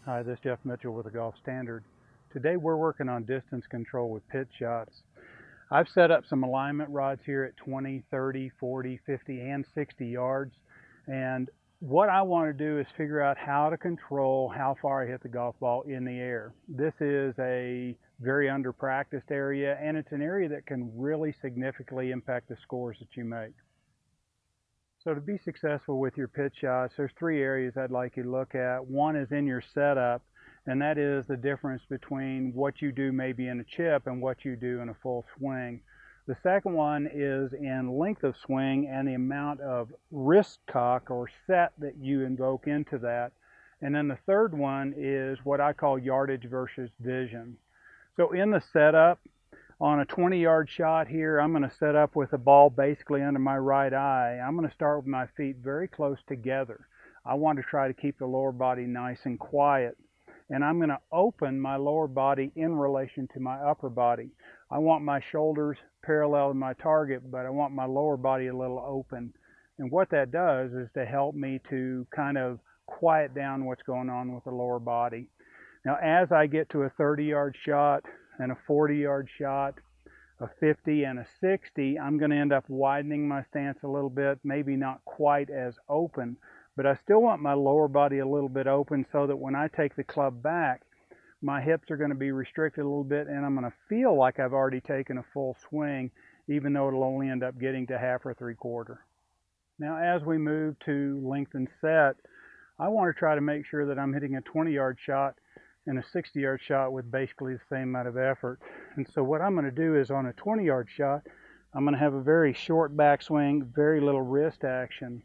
Hi, this is Jeff Mitchell with the Golf Standard. Today we're working on distance control with pitch shots. I've set up some alignment rods here at 20, 30, 40, 50, and 60 yards. And what I want to do is figure out how to control how far I hit the golf ball in the air. This is a very under-practiced area, and it's an area that can really significantly impact the scores that you make. So to be successful with your pitch shots, there's three areas I'd like you to look at. One is in your setup, and that is the difference between what you do maybe in a chip and what you do in a full swing. The second one is in length of swing and the amount of wrist cock or set that you invoke into that. And then the third one is what I call yardage versus vision. So in the setup, on a 20-yard shot here, I'm going to set up with the ball basically under my right eye. I'm going to start with my feet very close together. I want to try to keep the lower body nice and quiet. And I'm going to open my lower body in relation to my upper body. I want my shoulders parallel to my target, but I want my lower body a little open. And what that does is to help me to kind of quiet down what's going on with the lower body. Now, as I get to a 30-yard shot, and a 40-yard shot, a 50 and a 60, I'm going to end up widening my stance a little bit, maybe not quite as open, but I still want my lower body a little bit open so that when I take the club back, my hips are going to be restricted a little bit and I'm going to feel like I've already taken a full swing, even though it'll only end up getting to half or three-quarter. Now, as we move to length and set, I want to try to make sure that I'm hitting a 20-yard shot and a 60-yard shot with basically the same amount of effort. And so what I'm going to do is on a 20-yard shot, I'm going to have a very short backswing, very little wrist action.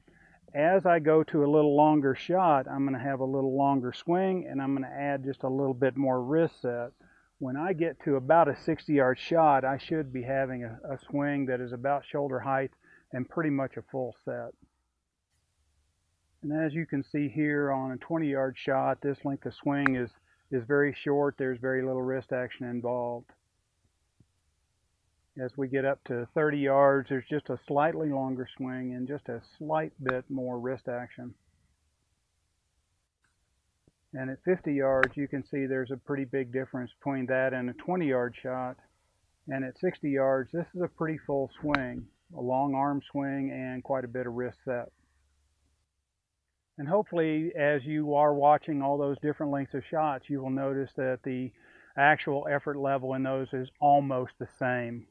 As I go to a little longer shot, I'm going to have a little longer swing and I'm going to add just a little bit more wrist set. When I get to about a 60-yard shot, I should be having a swing that is about shoulder height and pretty much a full set. And as you can see here on a 20-yard shot, this length of swing is very short. There's very little wrist action involved. As we get up to 30 yards, there's just a slightly longer swing and just a slight bit more wrist action. And at 50 yards, you can see there's a pretty big difference between that and a 20-yard shot. And at 60 yards, this is a pretty full swing, a long arm swing and quite a bit of wrist set. And hopefully, as you are watching all those different lengths of shots, you will notice that the actual effort level in those is almost the same.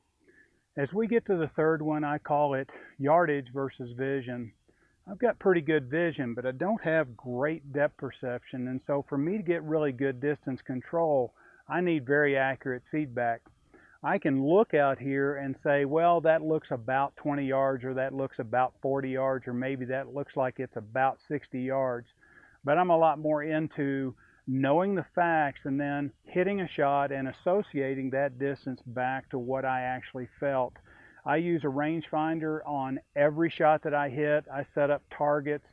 As we get to the third one, I call it yardage versus vision. I've got pretty good vision, but I don't have great depth perception. And so for me to get really good distance control, I need very accurate feedback. I can look out here and say, well, that looks about 20 yards, or that looks about 40 yards, or maybe that looks like it's about 60 yards. But I'm a lot more into knowing the facts and then hitting a shot and associating that distance back to what I actually felt. I use a rangefinder on every shot that I hit. I set up targets.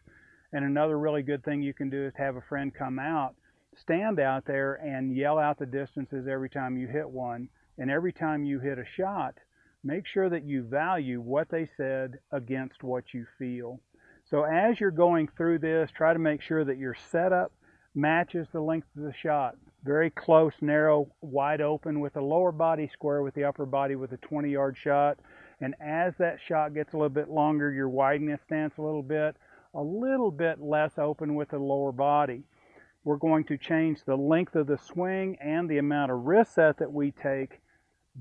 And another really good thing you can do is have a friend come out, stand out there and yell out the distances every time you hit one. And every time you hit a shot, make sure that you value what they said against what you feel. So as you're going through this, try to make sure that your setup matches the length of the shot. Very close, narrow, wide open with the lower body square with the upper body with a 20-yard shot. And as that shot gets a little bit longer, you're widening the stance a little bit less open with the lower body. We're going to change the length of the swing and the amount of wrist set that we take,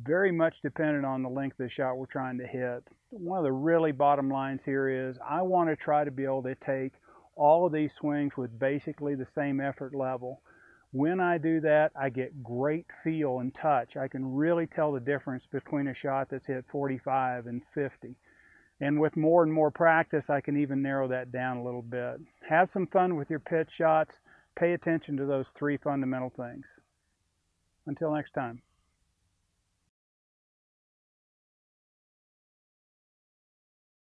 very much dependent on the length of the shot we're trying to hit. One of the really bottom lines here is I want to try to be able to take all of these swings with basically the same effort level. When I do that, I get great feel and touch. I can really tell the difference between a shot that's hit 45 and 50. And with more and more practice, I can even narrow that down a little bit. Have some fun with your pitch shots. Pay attention to those three fundamental things. Until next time.